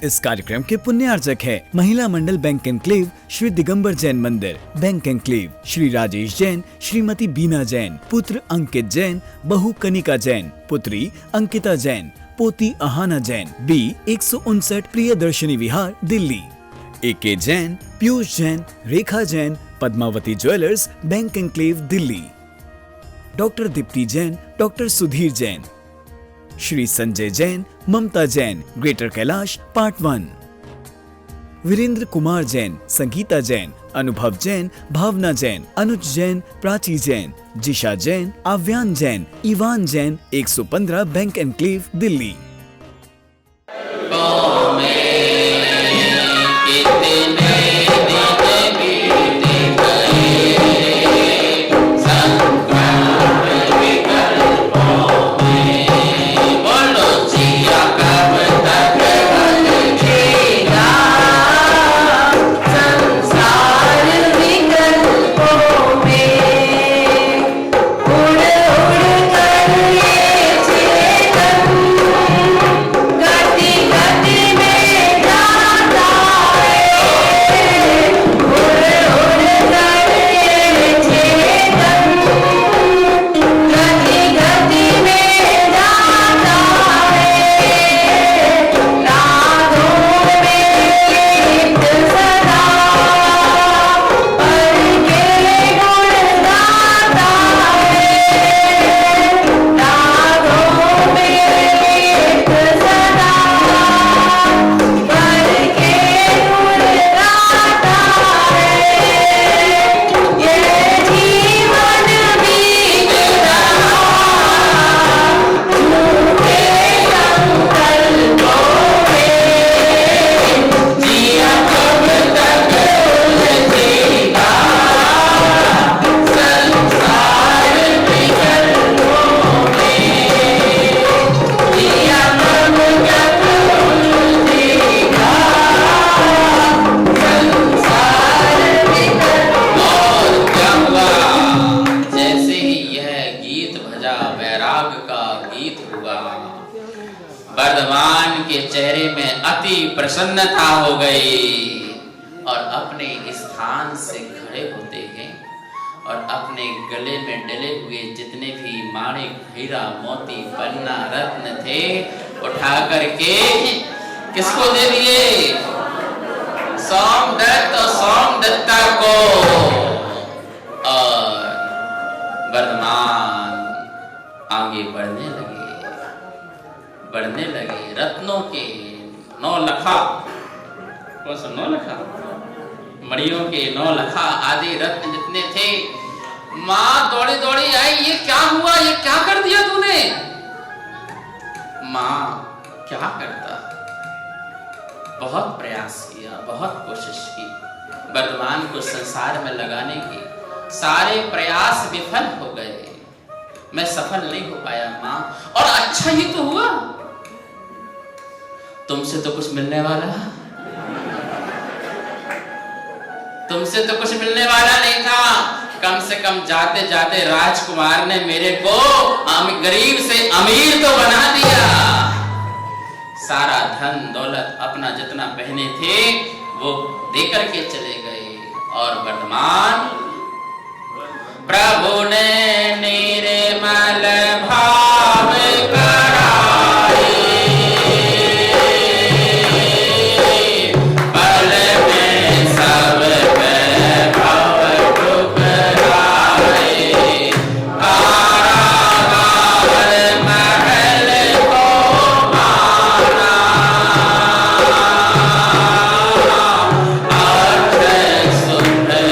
इस कार्यक्रम के पुण्यार्जक है महिला मंडल बैंक एनक्लेव श्री दिगंबर जैन मंदिर, बैंक एनक्लेव श्री राजेश जैन, श्रीमती बीना जैन, पुत्र अंकित जैन, बहू कनिका जैन, पुत्री अंकिता जैन, पोती Ahana Jain, B 159 Priyadarshini Vihar, Delhi. AK Jain, Piyush Jain, Rekha Jain, Padmavati jewellers, bank enclave, Delhi. Doctor Deepti Jain, doctor Sudhir Jain, Shri Sanjay Jain, Mamta Jain, greater Kailash, part 1। Virendra Kumar Jain, Sangeeta Jain, Anubhav Jain, Bhavna Jain, Anuj Jain, Prachi Jain, Jisha Jain, Aavyan Jain, Ivan Jain, 115 bank enclave, Delhi. Vardhaman के चेहरे में अति प्रसन्नता हो गई और अपने स्थान से खड़े होते हैं और अपने गले में डले हुए जितने भी माणिक, हीरा, मोती, पन्ना, रत्न थे उठा करके किसको दे दिए? सोमदत्त और सोमदत्ता को। और वर्धमान आगे बढ़ने लगे रत्नों के 9 लखा, कौन सा 9 लखा? मड़ियों के 9 लखा आदि रत्न जितने थे। माँ दौड़ी दौड़ी आई, ये क्या हुआ, ये क्या कर दिया तूने? माँ क्या करता, बहुत प्रयास किया, बहुत कोशिश की वर्धमान को संसार में लगाने की, सारे प्रयास विफल हो गए, मैं सफल नहीं हो पाया माँ। और अच्छा ही तो हुआ, तुमसे तो कुछ मिलने वाला, तुमसे तो कुछ मिलने वाला नहीं था। कम से कम जाते जाते राजकुमार ने मेरे को गरीब से अमीर तो बना दिया। सारा धन दौलत अपना जितना पहने थे वो देकर के चले गए। और वर्धमान प्रभु ने निर्मल भाव कराए, पल में सब वैभव ठुकराए, कारागार महल को माना, अक्षय सुंदर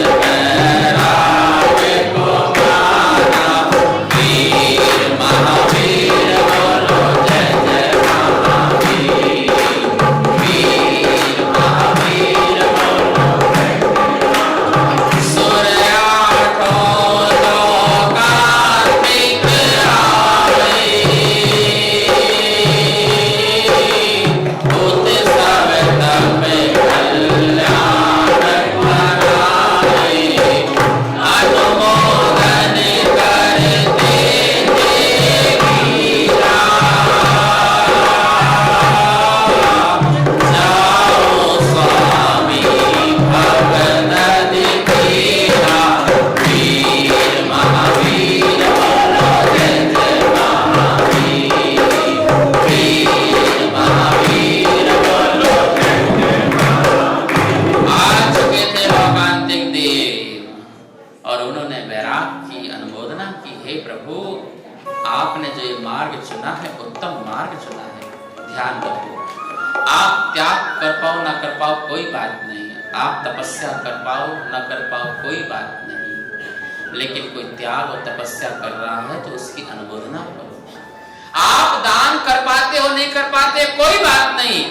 की, अनुमोदना की, हे प्रभु आपने जो ये मार्ग चुना है उत्तम मार्ग चुना है। ध्यान रखो, आप त्याग कर पाओ ना कर पाओ कोई बात नहीं, आप तपस्या कर पाओ ना कर पाओ कोई बात नहीं, लेकिन कोई त्याग और तपस्या कर रहा है तो उसकी अनुमोदना करो। आप दान कर पाते हो नहीं कर पाते कोई बात नहीं,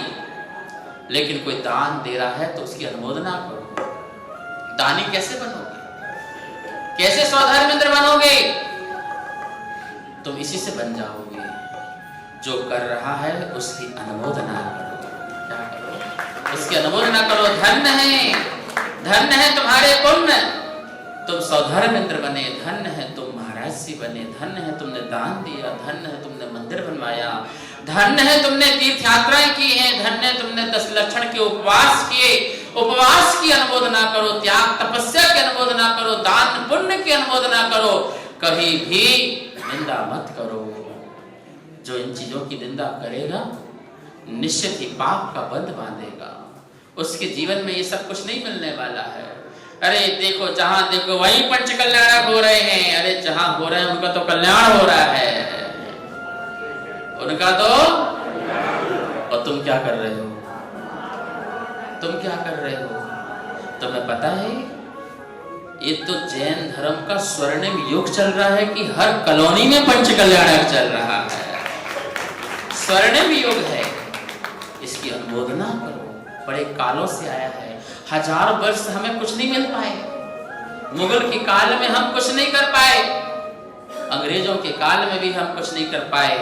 लेकिन कोई दान दे रहा है तो उसकी अनुमोदना करो। दानी कैसे बनोगे, कैसे स्वधर्मेंद्र बनोगे? तुम इसी से बन जाओगे, जो कर रहा है उसकी अनुमोदना करो। क्या करो? उसकी अनुमोदना करो। धन्य है तुम्हारे पुण्य, तुम स्वधर्मेंद्र बने, धन्य है तुम महाराज जी बने, धन्य है तुमने दान दिया, धन्य है तुमने मंदिर बनवाया, धन्य है तुमने तीर्थ यात्राएं की हैं, धन्य है तुमने 10 लक्षण के उपवास किए। उपवास की अनुमोदना करो, त्याग तपस्या की अनुमोदना करो, दान पुण्य की अनुमोदना करो। कभी भी निंदा मत करो। जो इन चीजों की निंदा करेगा निश्चित ही पाप का बंध बांधेगा, उसके जीवन में ये सब कुछ नहीं मिलने वाला है। अरे देखो, जहां देखो वहीं पंच कल्याणक हो रहे हैं। अरे जहां हो रहे हैं उनका तो कल्याण हो रहा है, उनका तो। और तुम क्या कर रहे हो? तुम क्या कर रहे हो? तुम्हें पता है ये तो जैन धर्म का स्वर्णिम युग चल रहा है कि हर कॉलोनी में पंच कल्याणक चल रहा है। स्वर्णिम युग है, इसकी अनुमोदना करो। बड़े कालों से आया है, 1000 वर्ष हमें कुछ नहीं मिल पाए। मुगल के काल में हम कुछ नहीं कर पाए, अंग्रेजों के काल में भी हम कुछ नहीं कर पाए,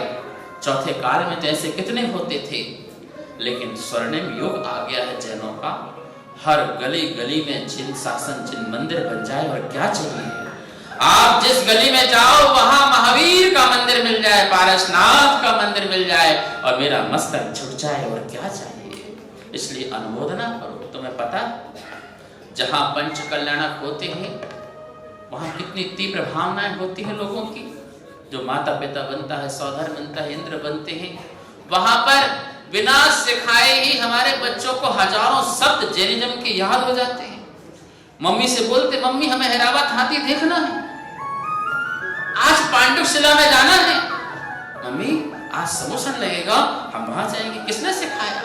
चौथे काल में तो ऐसे कितने होते थे। लेकिन स्वर्णिम युग आ गया है जैनों का। हर गली गली में जिन शासन, जिन मंदिर बन जाए, और क्या चाहिए? आप जिस गली में जाओ वहां महावीर का मंदिर मिल जाए, पारसनाथ का मंदिर मिल जाए, और मेरा मस्तक झुक जाए, और क्या चाहिए? इसलिए अनुमोदना करो। तुम्हें पता जहां पंच कल्याणक होते हैं वहां कितनी तीव्र भावनाएं होती हैं लोगों की। जो माता पिता बनता है, सौधर बनता है, इंद्र बनते हैं, वहां पर बिना सिखाए ही हमारे बच्चों को हजारों शब्द जैनिज्म के याद हो जाते हैं। मम्मी से बोलते, मम्मी हमें हैदराबाद हाथी देखना है, आज पांडुशिला में जाना है, मम्मी आज समोसा लगेगा, हम वहां जाएंगे। किसने सिखाया?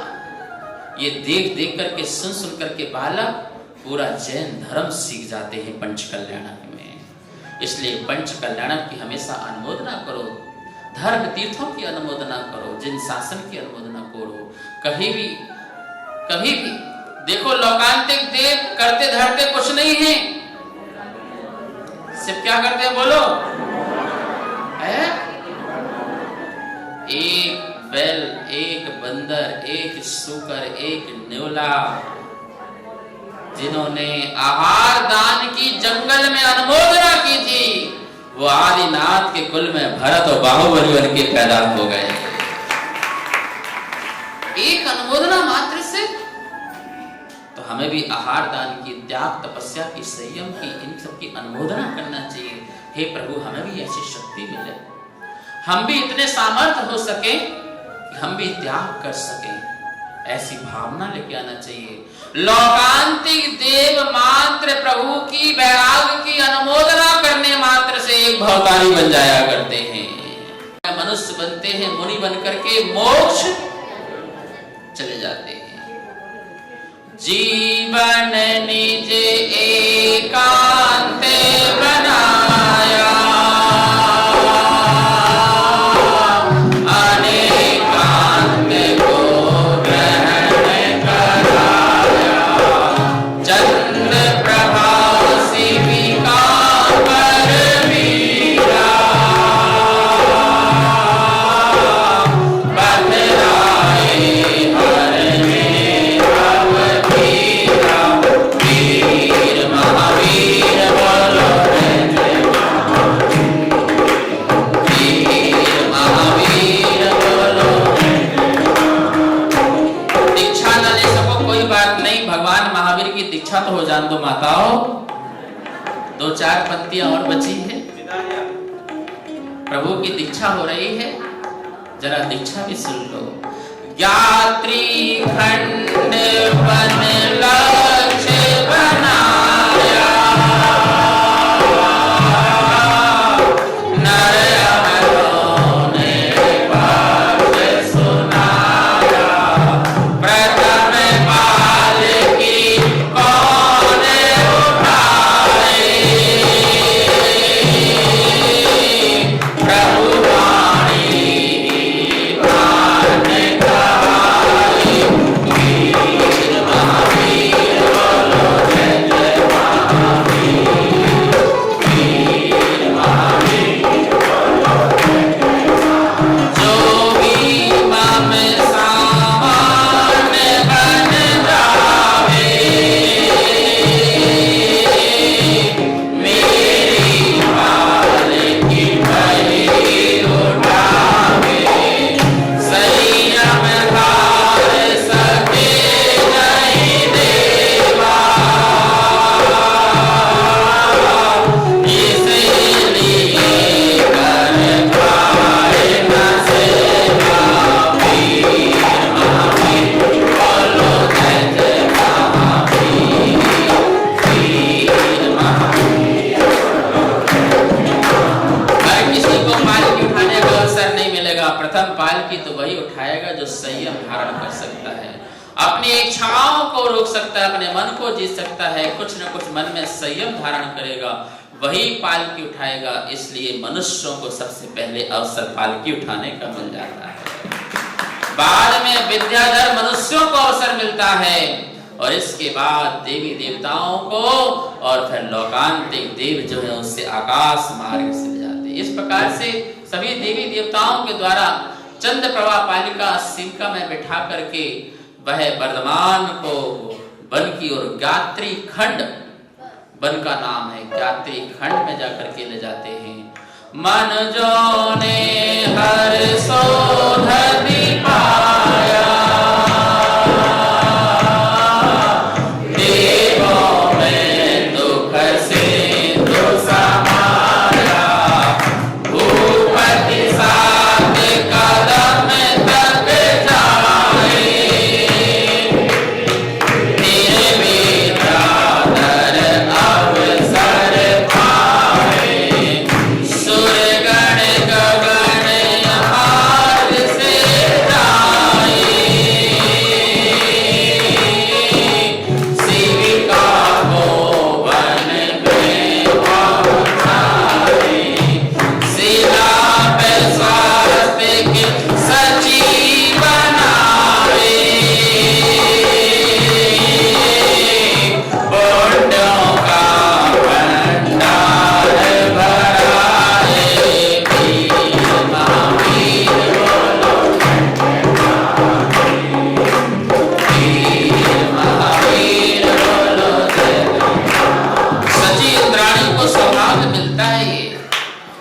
ये देख देख करके, सुन सुन करके बालक पूरा जैन धर्म सीख जाते हैं पंच कल्याणक में। इसलिए पंच कल्याणक की हमेशा अनुमोदना करो, धर्म तीर्थों की अनुमोदना करो, जिन शासन की अनुमोदना करो। कभी भी देखो, लोकांतिक देव करते धरते कुछ नहीं है, सिर्फ क्या करते हैं बोलो? है एक बैल, एक बंदर, एक सूकर, एक न्योला, जिन्होंने आहार दान की जंगल में अनुमोदना की थी, वो आदिनाथ के कुल में भरत और बाहुबली बन के पैदा हो गए। एक अनुमोदना मात्र से तो हमें भी आहार दान की, त्याग तपस्या की, संयम की, इन सब की अनुमोदना करना चाहिए। हे प्रभु हमें भी ऐसी शक्ति मिले, हम भी इतने सामर्थ्य हो सके कि हम भी त्याग कर सके। ऐसी भावना लेके आना चाहिए। लोकांतिक देव मात्र प्रभु की वैराग की अनुमोदना करने मात्र से एक भवतारी बन जाया करते हैं। मनुष्य बनते हैं, मुनि बन करके मोक्ष चले जाते हैं। जीवन निज एकांत बनाया, अनेकांत को ग्रहण कराया, चंद्र प्रभा शिविका पर मीरा, बतराए हर में अवधीरा, वीर महावीर बोलो वीर महावीर बोलो। दीक्षा न ले सको कोई बात नहीं, भगवान महावीर की दीक्षा तो हो जान दो माताओं। 2-4 पंक्तियां और बची है, प्रभु की दीक्षा हो रही है, जरा दीक्षा भी सुन लो। यात्री खंड वन लक्ष्य बनाया, पालकी तो वही उठाएगा जो संयम धारण कर सकता है, अपनी इच्छाओं को रोक सकता है, अपने मन को जीत सकता है, कुछ न कुछ मन में संयम धारण करेगा, वही पालकी उठाएगा। इसलिए मनुष्यों को सबसे पहले अवसर पालकी उठाने का मिल जाता है, बाद में विद्याधर मनुष्यों को अवसर मिलता है, और इसके बाद देवी देवताओं को, और फिर लोकांतिक देव जो है उससे आकाश मार्ग से ले जाते हैं। इस प्रकार से सभी देवी देवताओं के द्वारा चंद्र प्रभा पालिका सिंका में बिठा करके वह वर्धमान को वन की ओर गात्री खंड, वन का नाम है गात्री खंड में जाकर के ले जाते हैं। मन जो ने हर सोधि पाया, देवों में दुख से तो समाया, भूपति साथ कदम तक जाए, निर्विद्याधर अवसर पाए, सुरगण गगन हार से जाए, शिविका को वन में पहुँचाए, शिला पे स्वास्तिक सचिव बनाए, पुण्यों का भंडार भराए, वीर महावीर बोलो, वीर महावीर बोलो जय। सची इंद्राणी को सौभाग्य मिलता है, ये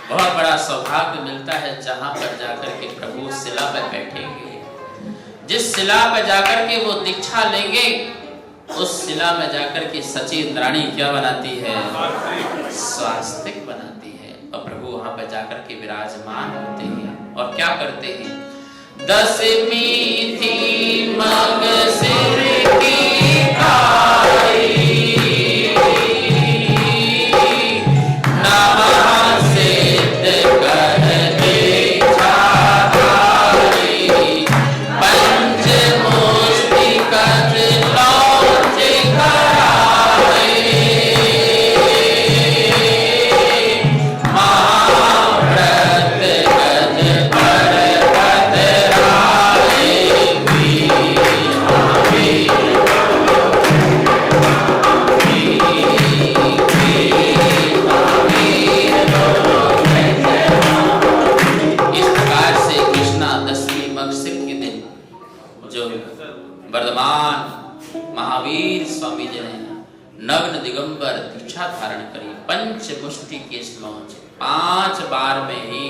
बहुत बड़ा सौभाग्य मिलता है, जहां पर जाकर के प्रभु शिला पर बैठेंगे, जिस शिला पर जाकर के वो दीक्षा लेंगे, उस शिला में जाकर के सची इंद्राणी क्या बनाती है? स्वास्तिक बनाती है, और प्रभु वहां पर जाकर के विराजमान होते हैं और क्या करते हैं? 10वीं थी मग सिर की काई, नमः सिद्ध कर दे छाताई, पंच मुष्टिकज लौट कराए, महाव्रत गज पर बतराए, वीर महावीर इस प्रकार से कृष्णा 10वीं मगसिर के दिन जो वर्धमान महावीर स्वामी जी ने नग्न दिगंबर दीक्षा धारण करी, पंच मुष्टि के श्लोक 5 बार में ही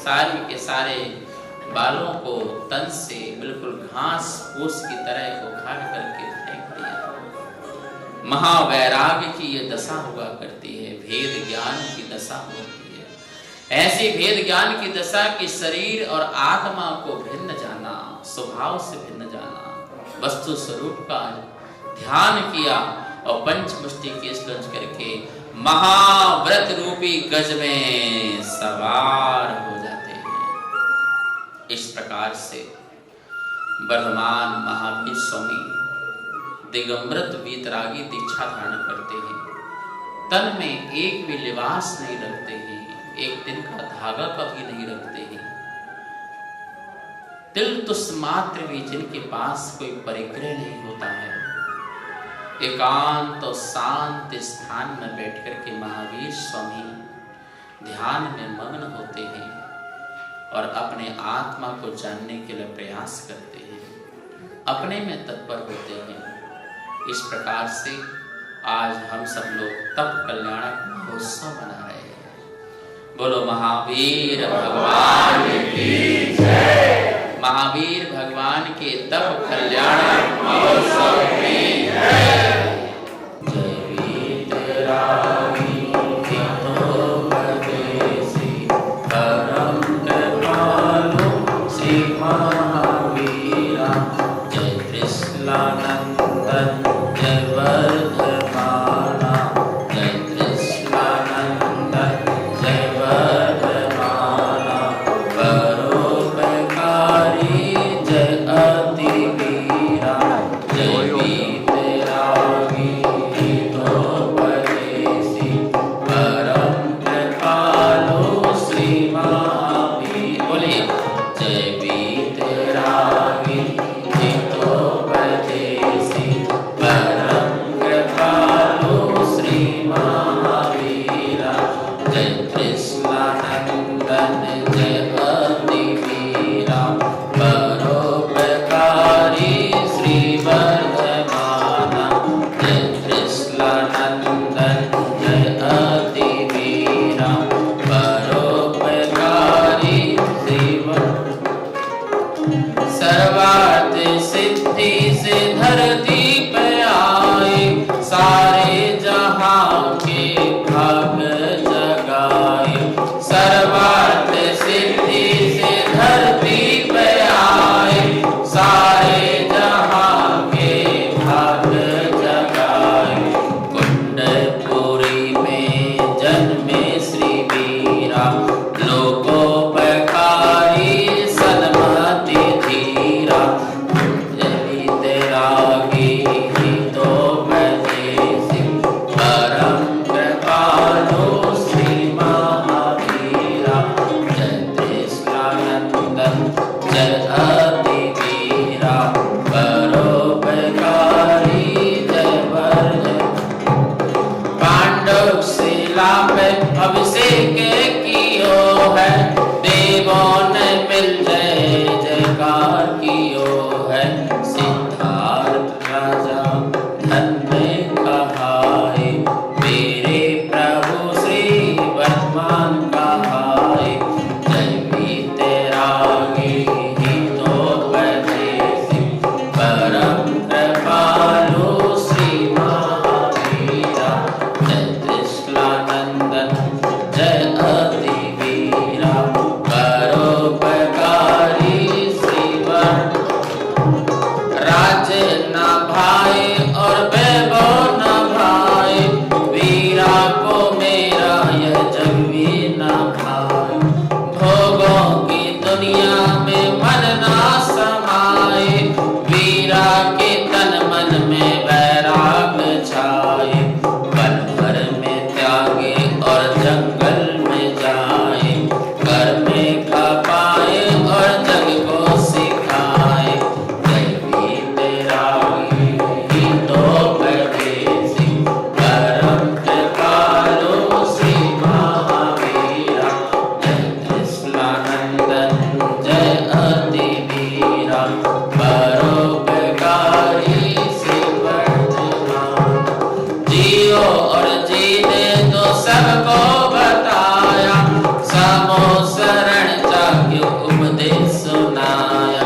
सारे के सारे बालों को तन से बिल्कुल घास फूस की तरह उखाड़ करके फेंक दिया। महावैराग्य की ये दशा हुआ करती है, भेद ज्ञान की दशा होती है। ऐसी भेद ज्ञान की दशा कि शरीर और आत्मा को भिन्न जाना, स्वभाव से भिन्न जाना, वस्तु स्वरूप का ध्यान किया और पंचमुष्टि के स्लंज करके महाव्रत रूपी गज में सवार हो जाते हैं। इस प्रकार से वर्धमान महावीर स्वामी दिगंबरत वीतरागी दीक्षा धारण करते हैं, तन में एक भी लिबास नहीं रखते हैं, एक दिन का धागा कभी नहीं रखते हैं, तिल तुस मात्र भी जिनके पास कोई परिग्रह नहीं होता है, एकांत और शांत स्थान में बैठकर के महावीर स्वामी ध्यान में मग्न होते हैं और अपने आत्मा को जानने के लिए प्रयास करते हैं, अपने में तत्पर होते हैं। इस प्रकार से आज हम सब लोग तप कल्याणक महोत्सव मना रहे हैं। बोलो महावीर भगवान की जय। महावीर भगवान के तप कल्याणक महोत्सव में जय। जय वीतरागी हितोपदेशी परम कृपालु श्री महावीरा, जय कृष्णानंदन जय वर्धमाना, जय कृष्णानंदन जय वर्धमाना, परोपकार माता पे अभिषेक कियो है, देवों ने मिल जय जयकार कियो है। सिद्धार्थ राजा धन्य कहाए, मेरे प्रभु श्री वर्तमान कहाए। जय भी तेरा ही तो परदेसी, परम कृपालु श्री महावीरा। जय त्रिशूलानंदन जय अति वीरा, परोपकारी श्रीवर। राज्य न भाए और वैभव न भाए, वीरा को मेरा यह जग भी न भाए। भोगों की दुनिया में मन ना समाए, वीरा के तन मन में वैराग छाए। पल भर में त्यागे और जंगल में जाए, घर में खा पाए और जग को सिखाए। जय भी तेरा ही तो परदेसी, परम कृपालु श्री महावीरा। जय त्रिशूलानंदन जय अति वीरा, परोपकारी श्री वर्तमान। जियो और जीने तो सबको बताया, समो शरण जाके उपदेश सुनाया।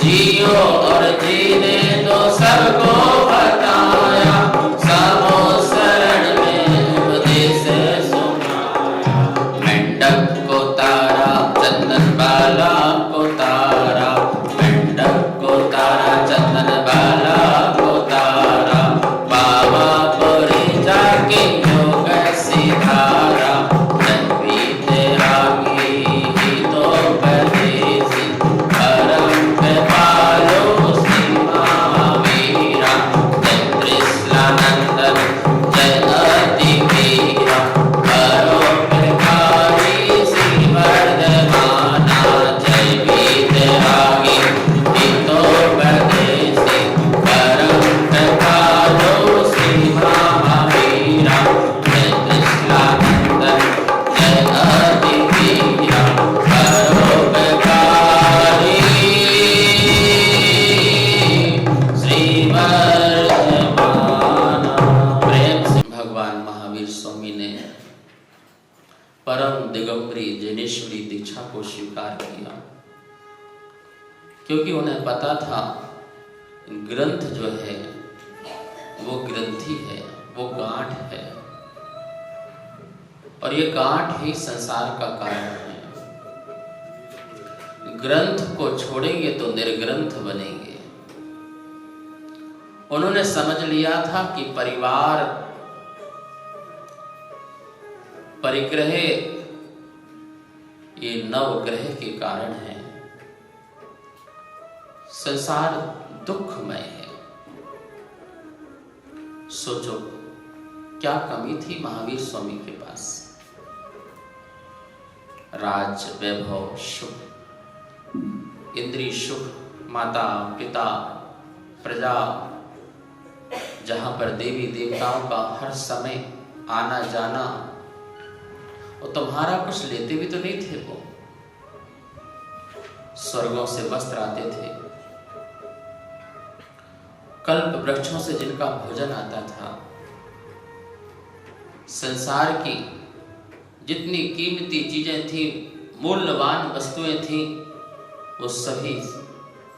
जियो और जीने तो सबको बताया, समो शरण में उपदेश सुनाया। मेंढक को तारा चंदन बाला को तारा, मेंढक को तारा चंदन बाला को तारा। बाबा पुरी जाके योग सिधारा, जय भी तेरा ही तो परदेसी, परम कृपालु श्री महावीरा। जय त्रिशूलानंदन जय अति वीरा, परोपकारी श्री वर्धमाना। जय भी तेरा ही तो परदेसी, परम कृपालु श्री महावीरा। जय त्रिशूलानंदन जय अति वीरा, परोपकारी श्री वर्धमाना। प्रेम से भगवान महावीर स्वामी ने परम दिगंबरी जैनेश्वरी दीक्षा को स्वीकार किया, क्योंकि उन्हें पता था ग्रंथ जो है वो ग्रंथि है, वो गांठ है, और ये गांठ ही संसार का कारण है। ग्रंथ को छोड़ेंगे तो निर्ग्रंथ बनेंगे। उन्होंने समझ लिया था कि परिवार परिग्रह ये नवग्रह के कारण है। संसार दुखमय है। सोचो क्या कमी थी महावीर स्वामी के पास। राज वैभव सुख, इंद्रिय सुख, माता पिता प्रजा, जहां पर देवी देवताओं का हर समय आना जाना, और तुम्हारा कुछ लेते भी तो नहीं थे। वो स्वर्गों से वस्त्र आते थे, कल्प वृक्षों से जिनका भोजन आता था। संसार की जितनी कीमती चीजें थी, मूल्यवान वस्तुएं थी, वो सभी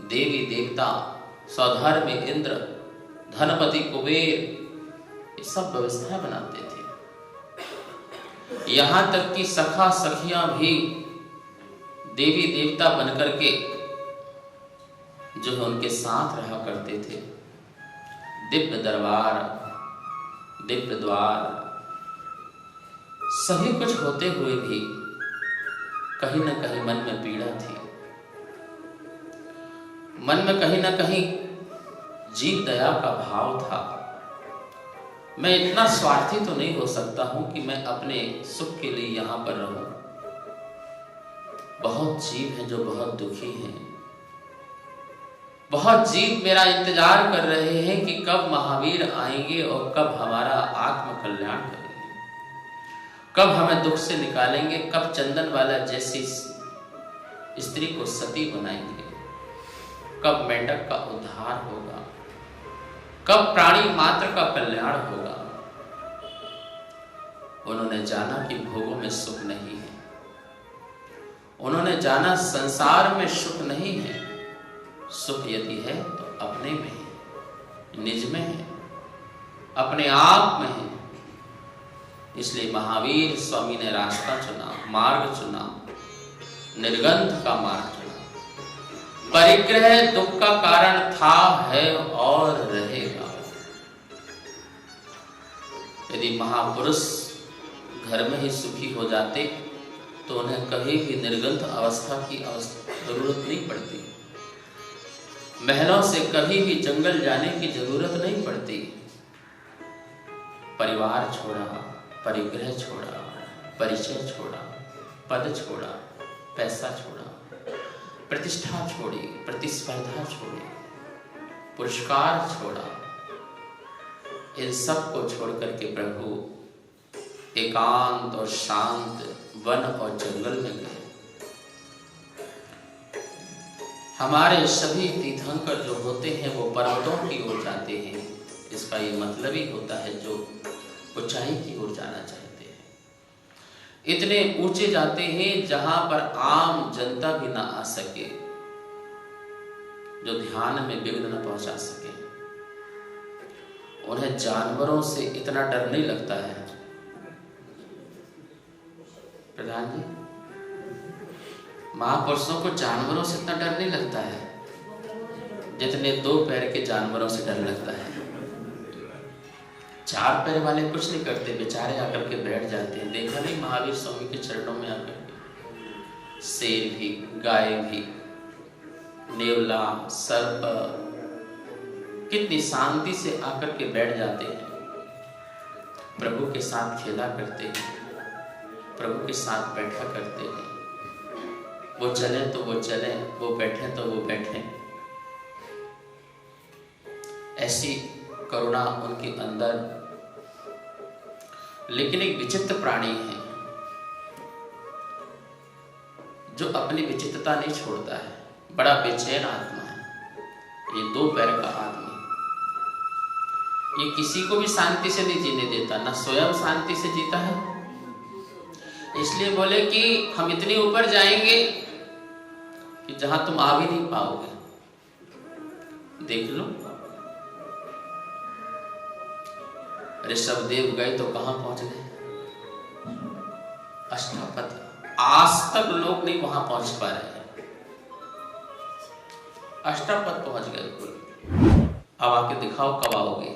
देवी देवता, सौधर्म इंद्र, धनपति कुबेर, ये सब व्यवस्थाएं बनाते थे। यहां तक कि सखा सखियां भी देवी देवता बनकर के जो है उनके साथ रहा करते थे। दिव्य दरबार, दिव्य द्वार, सभी कुछ होते हुए भी कहीं न कहीं मन में पीड़ा थी। मन में कहीं न कहीं जीव दया का भाव था। मैं इतना स्वार्थी तो नहीं हो सकता हूं कि मैं अपने सुख के लिए यहां पर रहूं। बहुत जीव हैं जो बहुत दुखी हैं। बहुत जीव मेरा इंतजार कर रहे हैं कि कब महावीर आएंगे और कब हमारा आत्म कल्याण करेंगे। कब हमें दुख से निकालेंगे, कब चंदन वाला जैसी स्त्री को सती बनाएंगे, कब मेंढक का उद्धार होगा, कब प्राणी मात्र का कल्याण होगा। उन्होंने जाना कि भोगों में सुख नहीं है, उन्होंने जाना संसार में सुख नहीं है। सुख यदि है तो अपने में है, निज में है, अपने आप में है। इसलिए महावीर स्वामी ने रास्ता चुना, मार्ग चुना, निर्गंध का मार्ग चुना। परिग्रह दुख का कारण था, है और रहेगा। यदि महापुरुष घर में ही सुखी हो जाते तो उन्हें कभी भी निर्गंध अवस्था की जरूरत नहीं पड़ती, महलों से कभी भी जंगल जाने की जरूरत नहीं पड़ती। परिवार छोड़ा, परिग्रह छोड़ा, परिचय छोड़ा, पद छोड़ा, पैसा छोड़ा, प्रतिष्ठा छोड़ी, प्रतिस्पर्धा छोड़ी, पुरस्कार छोड़ा, इन सब को छोड़ करके प्रभु एकांत और शांत वन और जंगल में गए। हमारे सभी तीर्थंकर जो होते हैं वो पर्वतों की ओर जाते हैं। इसका ये मतलब ही होता है जो ऊंचाई की ओर जाना चाहते हैं। इतने ऊंचे जाते हैं जहां पर आम जनता भी ना आ सके, जो ध्यान में विघ्न न पहुंचा सके। उन्हें जानवरों से इतना डर नहीं लगता है। प्रधान जी, महापुरुषों को जानवरों से इतना डर नहीं लगता है जितने दो पैर के जानवरों से डर लगता है। चार पैर वाले कुछ नहीं करते, बेचारे आकर के बैठ जाते हैं। देखा नहीं महावीर स्वामी के चरणों में आकर के शेर भी, गाय भी, नेवला, सर्प कितनी शांति से आकर के बैठ जाते हैं। प्रभु के साथ खेला करते हैं, प्रभु के साथ बैठा करते हैं। वो चले तो वो चले, वो बैठे तो वो बैठे। ऐसी करुणा उनके अंदर। लेकिन एक विचित्र प्राणी है जो अपनी विचित्रता नहीं छोड़ता है। बड़ा बेचैन आत्मा है ये, दो पैर का आदमी। ये किसी को भी शांति से नहीं जीने देता, ना स्वयं शांति से जीता है। इसलिए बोले कि हम इतने ऊपर जाएंगे कि जहां तुम आ भी नहीं पाओगे। देख लो, ऋषभदेव गए तो कहां पहुंच गए? अष्टापद। आज तक लोग नहीं वहां पहुंच पा रहे हैं। अष्टापद पहुंच गए कुल। अब आके दिखाओ कब आओगे।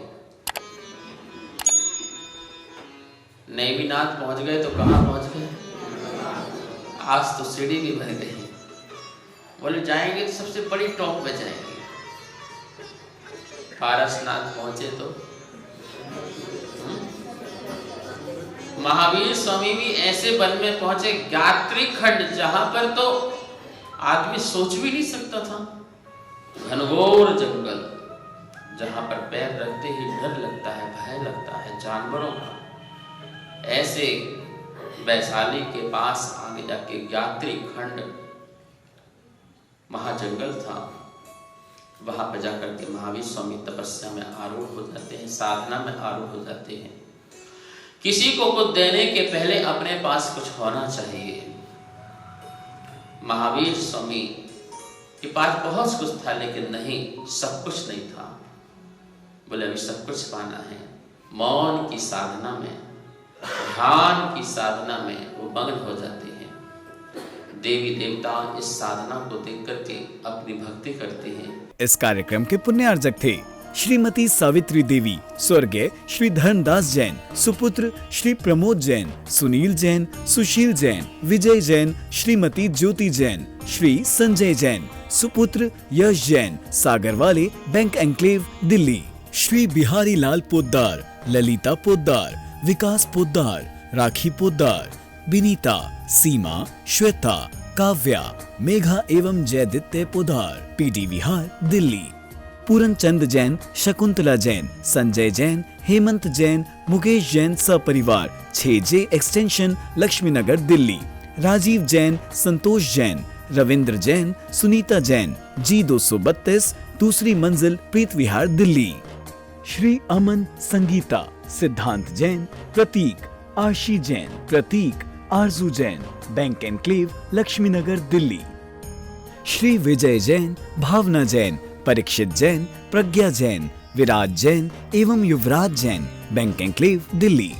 नैमिनाथ पहुंच गए तो कहां पहुंच गए? आज तो सीढ़ी भी भर गई। बोले जाएंगे तो सबसे बड़ी टॉप पे जाएंगे। पारसनाथ पहुंचे तो महावीर स्वामी भी ऐसे वन में पहुंचे, गायत्री खंड, जहां पर तो आदमी सोच भी नहीं सकता था। घनघोर जंगल, जहां पर पैर रखते ही डर लगता है, भय लगता है जानवरों का। ऐसे वैशाली के पास आगे जाके गायत्री खंड महाजंगल था। वहां पर जाकर के महावीर स्वामी तपस्या में आरूढ़ हो जाते हैं, साधना में आरूढ़ हो जाते हैं। किसी को कुछ देने के पहले अपने पास कुछ होना चाहिए। महावीर स्वामी के पास बहुत कुछ था, लेकिन नहीं, सब कुछ नहीं था। बोले अभी सब कुछ पाना है। मौन की साधना में, ध्यान की साधना में वो मग्न हो जाते हैं। देवी देवता इस साधना को देख करके अपनी भक्ति करते हैं। इस कार्यक्रम के पुण्यार्जक थे श्रीमती सावित्री देवी, स्वर्गीय श्री धर्मदास जैन, सुपुत्र श्री प्रमोद जैन, सुनील जैन, सुशील जैन, विजय जैन, श्रीमती ज्योति जैन, श्री संजय जैन, सुपुत्र यश जैन, सागर वाले, बैंक एन्क्लेव, दिल्ली। श्री बिहारी लाल पोद्दार, ललिता पोद्दार, विकास पोद्दार, राखी पोद्दार, विनीता, सीमा, श्वेता, काव्या, मेघा एवं जयदित्य पोद्दार, पीडी विहार, दिल्ली। पूरन चंद जैन, शकुंतला जैन, संजय जैन, हेमंत जैन, मुकेश जैन सपरिवार, 6J एक्सटेंशन लक्ष्मी नगर दिल्ली। राजीव जैन, संतोष जैन, रविंद्र जैन, सुनीता जैन, G232, दूसरी मंजिल प्रीत विहार दिल्ली। श्री अमन, संगीता, सिद्धांत जैन, प्रतीक, आशी जैन, प्रतीक, आरजू जैन, बैंक एनक्लेव लक्ष्मी नगर दिल्ली। श्री विजय जैन, भावना जैन, परीक्षित जैन, प्रज्ञा जैन, विराज जैन एवं युवराज जैन, बैंक एनक्लेव दिल्ली।